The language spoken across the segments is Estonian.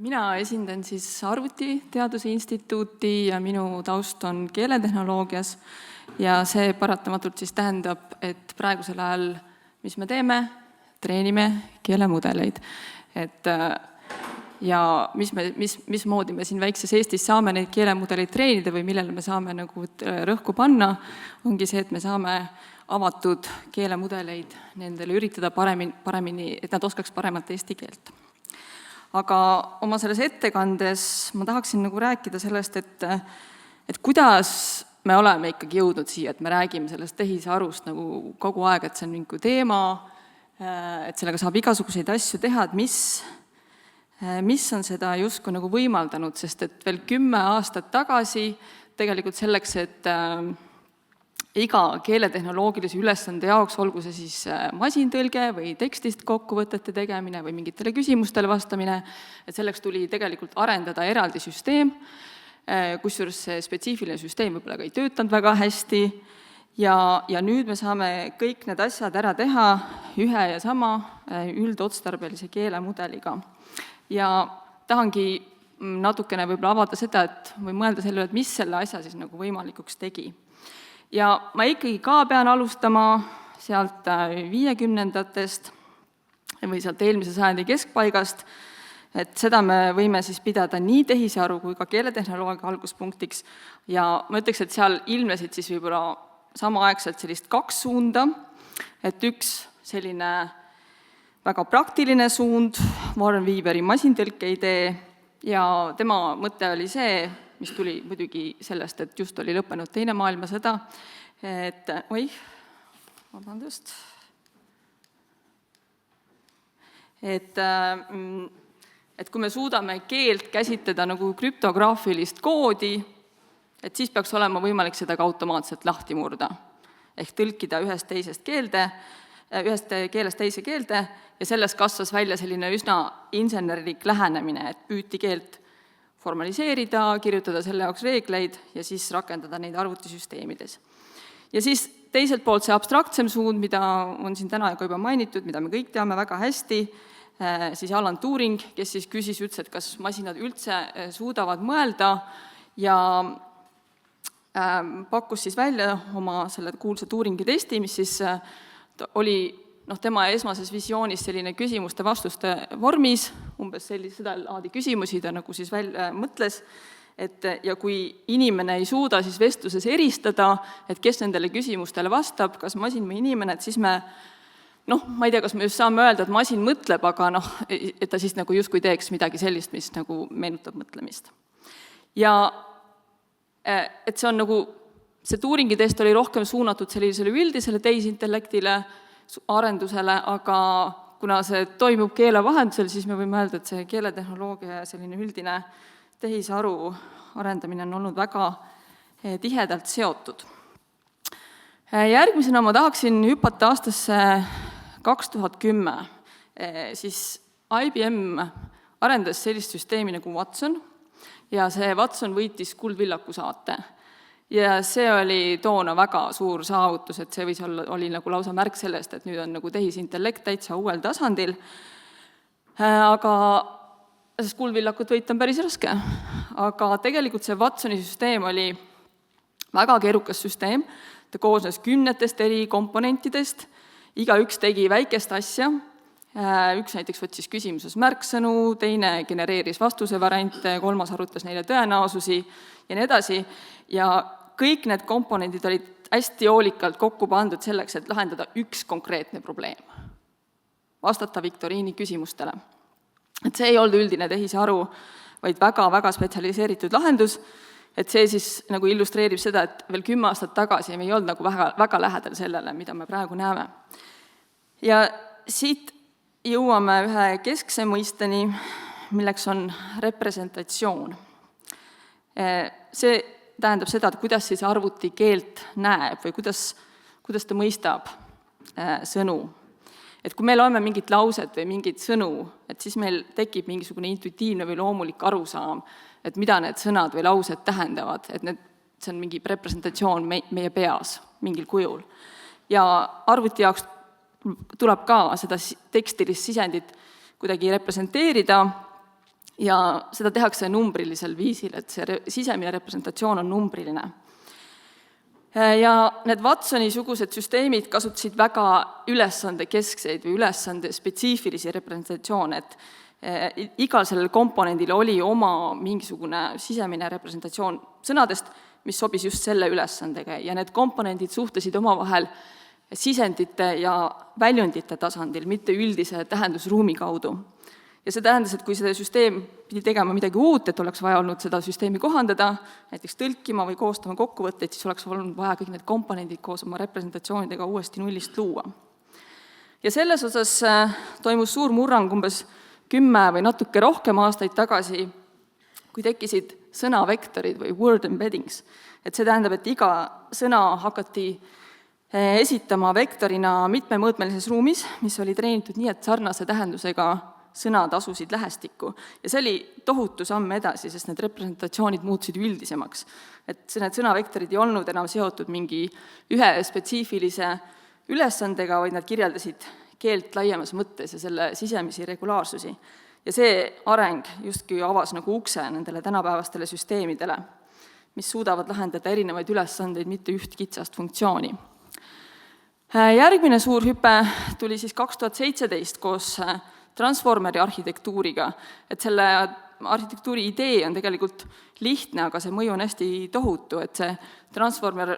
Mina esindan siis Arvutiteaduse Instituuti ja minu taust on keeletehnoloogias ja see paratamatult siis tähendab, et praegusel ajal, mis me teeme, treenime keelemudeleid. Ja mismoodi me siin väikses Eestis saame neid keelemudeleid treenida või millele me saame nagu rõhku panna, ongi see, et me saame avatud keelemudeleid nendele üritada paremini, et nad oskaks paremat eesti keelt. Aga oma selles ettekandes ma tahaksin nagu rääkida sellest, et kuidas me oleme ikkagi jõudnud siia, et me räägime sellest tehisarust nagu kogu aeg, et see on mingi teema, et sellega saab igasuguseid asju teha, et mis on seda justkui nagu võimaldanud, sest et veel 10 aastat tagasi tegelikult selleks, et iga keeletehnoloogilise ülesande jaoks, olgu see siis masintõlge või tekstist kokkuvõtete tegemine või mingitele küsimustele vastamine, et selleks tuli tegelikult arendada eraldi süsteem, kusjuures see spetsiifiline süsteem võib-olla ka ei töötanud väga hästi ja nüüd me saame kõik need asjad ära teha ühe ja sama üldotstarbelise keelemudeliga. Ja tahangi natukene võib-olla avada seda, või mõelda selle, et mis selle asja siis nagu võimalikuks tegi. Ja ma ikkagi ka pean alustama sealt 50-ndatest või sealt eelmise sajandi keskpaigast, et seda me võime siis pidada nii tehisaru kui ka keeletehnoloogia alguspunktiks ja ma ütleks, et seal ilmnesid siis võib-olla samaaegselt sellist 2 suunda, et üks selline väga praktiline suund, Warren Weaveri masintõlke idee ja tema mõte oli see, mis tuli muidugi sellest, et just oli lõppenud teine maailmasõda, et kui me suudame keelt käsitleda nagu krüptograafilist koodi, et siis peaks olema võimalik seda ka automaatselt lahti murda, ehk tõlkida ühest keelest teise keelde ja sellest kasvas välja selline üsna insenerlik lähenemine, et püüti keelt formaliseerida, kirjutada selle jaoks reegleid ja siis rakendada neid arvutisüsteemides. Ja siis teiselt poolt see abstraktsem suund, mida on siin täna juba mainitud, mida me kõik teame väga hästi, siis Alan Turing, kes siis küsis üldse, et kas masinad üldse suudavad mõelda ja pakkus siis välja oma selle kuulsa Turingi testi, mis siis oli tema esmases visioonis selline küsimuste-vastuste vormis, umbes seda laadi küsimusi ta nagu siis välja mõtles, ja kui inimene ei suuda siis vestluses eristada, et kes nendele küsimustele vastab, kas masin või inimene, et siis ma ei tea, kas me just saame öelda, et masin mõtleb, aga et ta siis nagu justkui teeks midagi sellist, mis nagu meenutab mõtlemist. Ja et see on nagu, see Turingi test oli rohkem suunatud sellisele üldisele tehisintellektile, arendusele, aga kuna see toimub keele vahendusel, siis me võime öelda, et see keeletehnoloogia ja selline üldine tehisaru arendamine on olnud väga tihedalt seotud. Järgmisena ma tahaksin hüpata aastasse 2010. Siis IBM arendas sellist süsteemi nagu Watson ja see Watson võitis Kuldvillaku saate. Ja see oli toona väga suur saavutus, et see oli nagu lausa märk sellest, et nüüd on nagu tehisintellekt täitsa uuel tasandil. Aga sest Kuldvillakut võita on päris raske. Aga tegelikult see Watsoni süsteem oli väga keerukas süsteem, ta koosnes 10 eri komponentidest, igaüks tegi väikest asja, üks näiteks võttis küsimuses märksõnu, teine genereeris vastuse variante, 3. arvutas neile tõenäosusi ja nii edasi, ja kõik need komponendid olid hästi hoolikalt kokku pandud selleks, et lahendada üks konkreetne probleem. Vastata viktoriini küsimustele. Et see ei olnud üldine tehisaru, vaid väga-väga spetsialiseeritud lahendus, et see siis nagu illustreerib seda, et veel 10 aastat tagasi me ei olnud nagu väga lähedal sellele, mida me praegu näeme. Ja siit jõuame ühe keskse mõisteni, milleks on representatsioon. See tähendab seda, et kuidas siis arvuti keelt näeb või kuidas ta mõistab sõnu. Et kui me loeme mingit lauset või mingit sõnu, et siis meil tekib mingisugune intuitiivne või loomulik arusaam, et mida need sõnad või laused tähendavad, et see on mingi representatsioon meie peas mingil kujul. Ja arvuti jaoks tuleb ka seda tekstilist sisendit kuidagi representeerida ja seda tehakse numbrilisel viisil, et see sisemine representatsioon on numbriline. Ja need Watsoni-sugused süsteemid kasutasid väga ülesandekeskseid või ülesande spetsiifilisi representatsioone, et igal sellel komponendil oli oma mingisugune sisemine representatsioon sõnadest, mis sobis just selle ülesandega ja need komponendid suhtlesid omavahel sisendite ja väljundite tasandil, mitte üldise tähendusruumi kaudu. Ja see tähendas, et kui see süsteem pidi tegema midagi uut, et oleks vaja olnud seda süsteemi kohandada, näiteks tõlkima või koostama kokkuvõtteid, siis oleks olnud vaja kõik need komponendid koos oma representatsioonidega uuesti nullist luua. Ja selles osas toimus suur murrang umbes 10 või natuke rohkem aastaid tagasi, kui tekkisid sõnavektorid või word embeddings. Et see tähendab, et iga sõna hakati esitama vektorina mitmemõõtmelises ruumis, mis oli treenitud nii, et sarnase tähendusega sõnad asusid lähestikku. Ja see oli tohutu samm edasi, sest need representatsioonid muutusid üldisemaks. Et need sõnavektorid ei olnud enam seotud mingi ühe spetsiifilise ülesandega, vaid nad kirjeldasid keelt laiemas mõttes ja selle sisemisi regulaarsusi. Ja see areng justkui avas nagu ukse nendele tänapäevastele süsteemidele, mis suudavad lahendada erinevaid ülesandeid, mitte üht kitsast funktsiooni. Järgmine suur hüpe tuli siis 2017 koos Transformeri arhitektuuriga, et selle arhitektuuri idee on tegelikult lihtne, aga see mõju on hästi tohutu, et see Transformer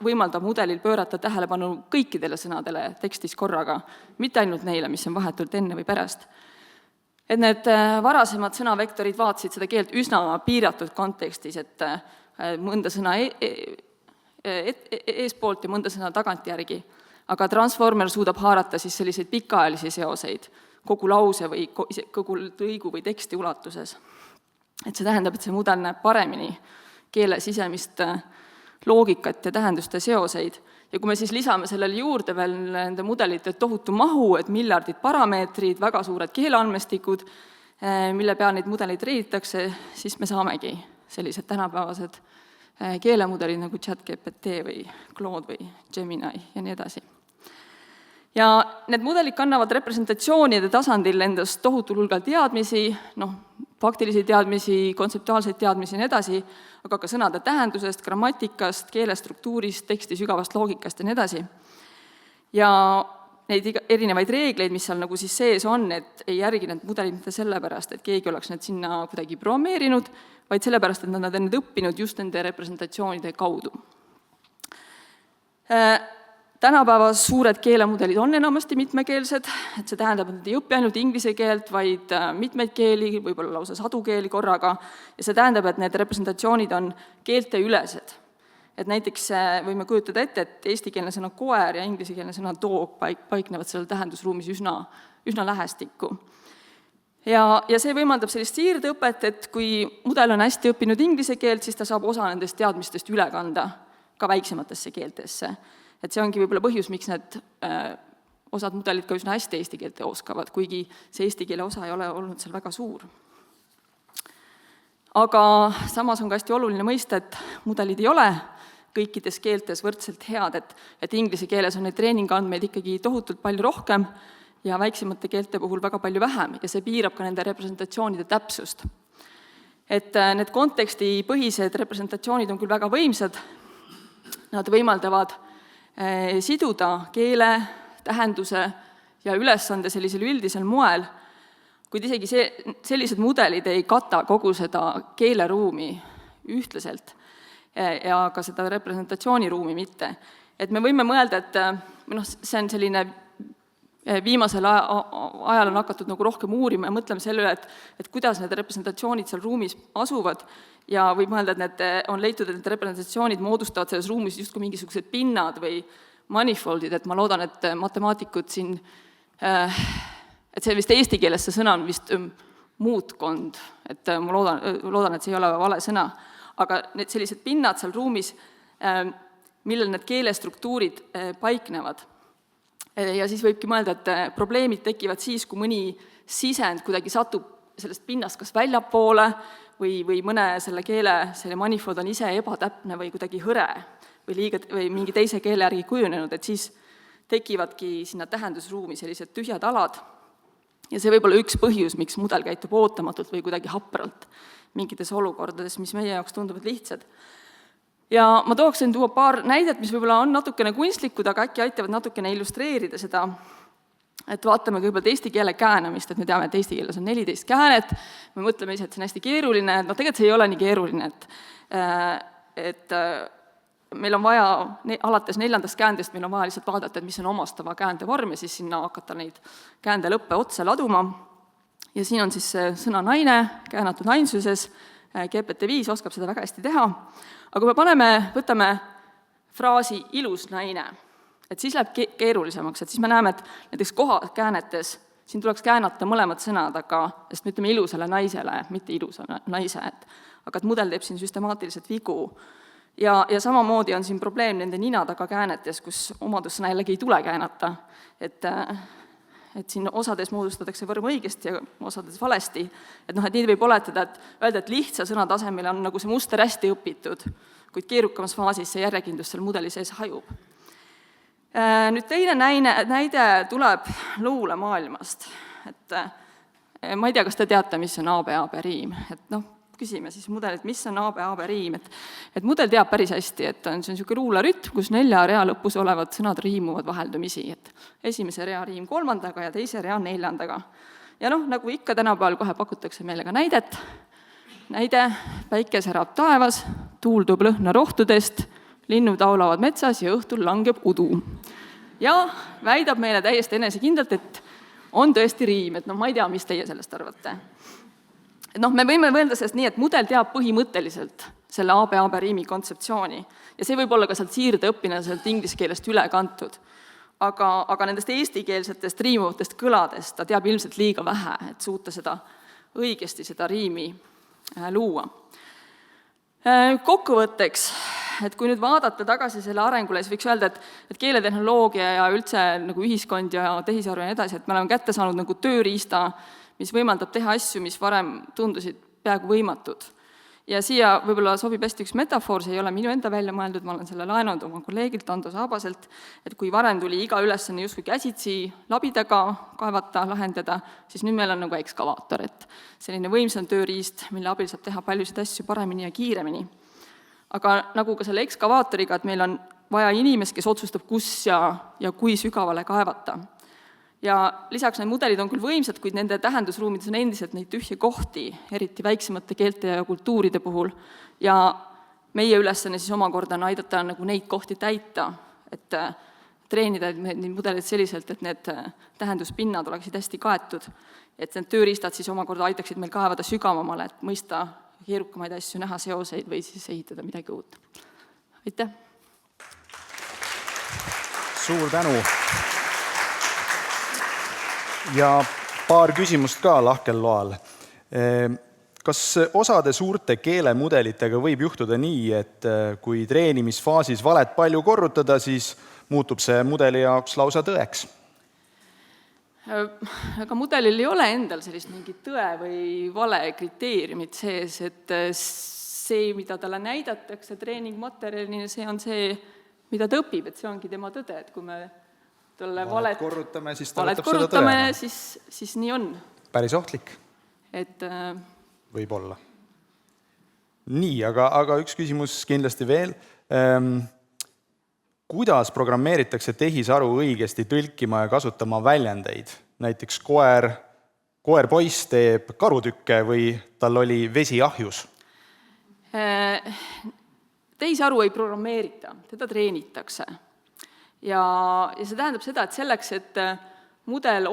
võimaldab mudelil pöörata tähelepanu kõikidele sõnadele tekstis korraga, mitte ainult neile, mis on vahetult enne või pärast. Et need varasemad sõnavektorid vaatasid seda keelt üsna piiratud kontekstis, et mõnda sõna eespoolt ja mõnda sõna tagantjärgi, aga Transformer suudab haarata siis selliseid pikaajalisi seoseid, kogu lause või kogu lõigu või teksti ulatuses. Et see tähendab, et see mudel näeb paremini keele sisemist loogikat ja tähenduste seoseid. Ja kui me siis lisame sellele juurde veel nende mudelite tohutu mahu, et miljardid parameetrid, väga suured keeleandmestikud, mille peal neid mudeleid treenitakse, siis me saamegi sellised tänapäevased keelemudelid nagu ChatGPT või Claude või Gemini ja nii edasi. Ja need mudelid kannavad representatsioonide tasandil endast tohutul hulgal teadmisi, faktilisi teadmisi, kontseptuaalseid teadmisi ja nii edasi, aga ka sõnade tähendusest, grammatikast, keelestruktuurist, teksti sügavast loogikast ja nii edasi. Ja neid erinevaid reegleid, mis seal nagu siis sees on, et ei järgi need mudelid mitte sellepärast, et keegi oleks need sinna kuidagi programmeerinud, vaid sellepärast, et nad on õppinud just nende representatsioonide kaudu. Tänapäevas suured keelemudelid on enamasti mitmekeelsed, et see tähendab, et nad ei õpi ainult inglise keelt, vaid mitmeid keeli, võib-olla lausa sadu keeli korraga, ja see tähendab, et need representatsioonid on keelteülesed. Et näiteks võime kujutada ette, et eestikeelne sõna koer ja inglisekeelne sõna dog paiknevad sellel tähendusruumis üsna lähestikku. Ja see võimaldab sellist siirdeõpet, et kui mudel on hästi õppinud inglise keelt, siis ta saab osa nendest teadmistest üle kanda ka väiksematesse keeltesse. Et see ongi võib-olla põhjus, miks need osad mudelid ka üsna hästi eesti keelt oskavad, kuigi see eesti keele osa ei ole olnud seal väga suur. Aga samas on ka hästi oluline mõista, et mudelid ei ole kõikides keeltes võrdselt head, et inglise keeles on neid treeningandmeid ikkagi tohutult palju rohkem ja väiksemate keelte puhul väga palju vähem ja see piirab ka nende representatsioonide täpsust. Et need kontekstipõhised representatsioonid on küll väga võimsad, nad võimaldavad siduda keele, tähenduse ja ülesande sellisel üldisel moel, kuid isegi sellised mudelid ei kata kogu seda keeleruumi ühtlaselt ja ka seda representatsiooniruumi mitte. Et me võime mõelda, et see on selline viimasel ajal on hakatud nagu rohkem uurima ja mõtlema selle üle, et kuidas need representatsioonid seal ruumis asuvad ja võib mõelda, et need on leitud, et need representatsioonid moodustavad selles ruumis justkui mingisugused pinnad või manifoldid, et ma loodan, et matemaatikud siin, et see vist eesti keeles see sõna on vist muutkond, et ma loodan, et see ei ole vale sõna, aga need sellised pinnad seal ruumis, millel need keelestruktuurid paiknevad. Ja siis võibki mõelda, et probleemid tekivad siis, kui mõni sisend kuidagi satub sellest pinnast kas väljapoole või mõne selle manifold on ise ebatäpne või kuidagi hõre või mingi teise keele järgi kujunenud, et siis tekivadki sinna tähendusruumi sellised tühjad alad Ja see võib olla üks põhjus, miks mudel käitub ootamatult või kuidagi hapralt mingites olukordades, mis meie jaoks tunduvad lihtsad. Ja ma tooksin tuua paar näidet, mis võib-olla on natukene kunstlikud, aga äkki aitavad natukene illustreerida seda, et vaatame kõigepealt eesti keele käänamist, et me teame, et eesti keeles on 14 käänet, me mõtleme ise, et see on hästi keeruline, no tegelikult see ei ole nii keeruline, et meil on vaja, alates 4. käändest meil on vaja lihtsalt vaadata, et mis on omastava käände vorm ja siis sinna hakata neid käände lõppe otse laduma. Ja siin on siis sõna naine, käänatud ainsuses, GPT-5 oskab seda väga hästi teha, aga kui me võtame fraasi ilus naine, et siis läheb keerulisemaks, et siis me näeme, et näiteks kohakäänetes, siin tuleks käänata mõlemad sõnad, sest me ütleme ilusale naisele, mitte ilusale naise, aga et mudel teeb siin süstemaatiliselt vigu. Ja samamoodi on siin probleem nende nina taga käänetes, kus omadussõna jällegi ei tule käänata, et siin osades moodustatakse võrm õigesti ja osades valesti, et nii võib oletada, et öelda, et lihtsa sõna tasemel on nagu see muster hästi õpitud, kuid keerukamas faasis see järjekindlus seal mudeli sees hajub. Nüüd teine näide tuleb luulemaailmast, et ma ei tea, kas te teate, mis on AB riim, et küsime siis mudelit, mis on AB riim, et mudel teab päris hästi, et see on niisugune luulerütm, kus 4 rea lõpus olevad sõnad riimuvad vaheldumisi, et esimese rea riim 3. ja teise rea 4. Ja nagu ikka tänapäeval kohe pakutakse meile ka näidet, päike särab taevas, tuul toob lõhna rohtudest, linnud laulavad metsas ja õhtul langeb udu. Ja väidab meile täiesti enesekindlalt, et on tõesti riim, et ma ei tea, mis teie sellest arvate. Et me võime mõelda sellest nii, et mudel teab põhimõtteliselt selle AB riimi kontseptsiooni ja see võib olla ka sealt siirdeõppina sealt inglise keelest üle kantud. Aga nendest eestikeelsetest riimuvatest kõladest ta teab ilmselt liiga vähe, et suuta õigesti seda riimi luua. Kokkuvõtteks, et kui nüüd vaadata tagasi selle arengule, siis võiks öelda, et keeletehnoloogia ja üldse nagu ühiskond ja tehisaru ja edasi, et me oleme kätte saanud nagu tööriista, mis võimaldab teha asju, mis varem tundusid peaaegu võimatud. Ja siia võib-olla sobib hästi üks metafoor, see ei ole minu enda välja mõeldud, ma olen selle laenud oma kolleegilt Ando Saabaselt, et kui varem tuli iga ülesanne justkui käsitsi labidaga kaevata, lahendada, siis nüüd meil on nagu ekskavaator, et selline võimsam tööriist, mille abil saab teha paljusid asju paremini ja kiiremini. Aga nagu ka selle ekskavaatoriga, et meil on vaja inimest, kes otsustab, kus ja kui sügavale kaevata. Ja lisaks need mudelid on küll võimsad, kuid nende tähendusruumides on endiselt neid tühje kohti, eriti väiksemate keelte ja kultuuride puhul. Ja meie ülesanne siis omakorda on aidata nagu neid kohti täita, et treenida neid mudeleid selliselt, et need tähenduspinnad oleksid hästi kaetud, et need tööriistad siis omakorda aitaksid meil kaevada sügavamale, et mõista keerukamaid asju, näha seoseid või siis ehitada midagi uut. Aitäh! Suur tänu! Ja paar küsimust ka lahkel loal. Kas osade suurte keelemudelitega võib juhtuda nii, et kui treenimisfaasis valet palju korrutada, siis muutub see mudeli jaoks lausa tõeks? Aga mudelil ei ole endal sellist mingit tõe või vale kriteeriumit sees, et see, mida talle näidatakse treeningmaterjalina, see on see, mida ta õpib, et see ongi tema tõde, et kui me valet korrutame, siis nii on. Päris ohtlik. Et võib olla. Nii, aga üks küsimus kindlasti veel. Kuidas programmeeritakse tehisaru õigesti tõlkima ja kasutama väljendeid? Näiteks koer-poiss teeb karutükke või tal oli vesi ahjus? Tehisaru ei programmeerita, teda treenitakse. Ja see tähendab seda, et selleks, et mudel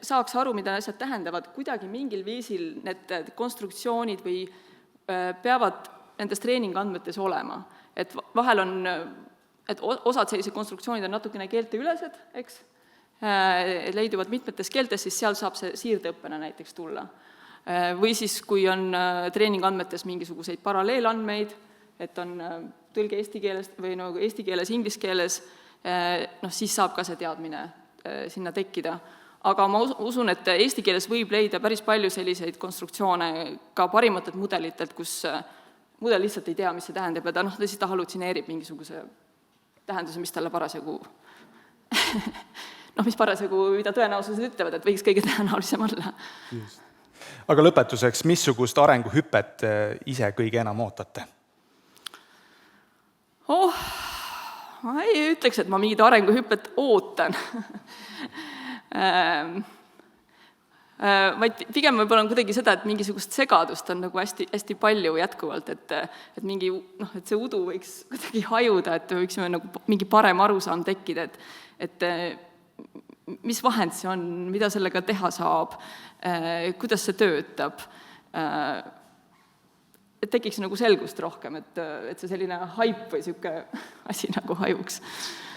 saaks aru, mida asjad tähendavad, kuidagi mingil viisil need konstruktsioonid või peavad nendes treeningandmetes olema. Et vahel on, et osad sellised konstruktsioonid on natukene keelteülesed, eks, leiduvad mitmetes keeltes, siis seal saab see siirdeõppena näiteks tulla. Või siis, kui on treeningandmetes mingisuguseid paralleelandmeid, et on tõlge eesti keeles või eesti keeles, inglise keeles, siis saab ka see teadmine sinna tekkida. Aga ma usun, et eesti keeles võib leida päris palju selliseid konstruktsioone ka parimatelt mudelitelt, kus mudel lihtsalt ei tea, mis see tähendab, ja ta siis hallutsineerib mingisuguse tähenduse, mis talle parasjagu mis parasjagu, mida tõenäosused ütlevad, et võiks kõige tõenäolisem olla. Aga lõpetuseks, missugust arenguhüpet ise kõige enam ootate? Ma ei ütleks, et ma mingit arenguhüpet ootan. Vaid pigem võib-olla on kuidagi seda, et mingisugust segadust on nagu hästi palju jätkuvalt, et see udu võiks kuidagi hajuda, et võiksime nagu mingi parem arusaam tekkida, et mis vahend see on, mida sellega teha saab, kuidas see töötab, et tekiks nagu selgust rohkem, et see selline haip või siuke asi nagu hajuks.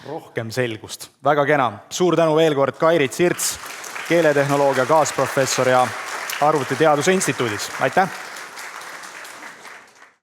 Rohkem selgust. Väga kena. Suur tänu veel kord Kairit Sirts, keeletehnoloogia kaasprofessor ja Arvutiteaduse Instituudis. Aitäh!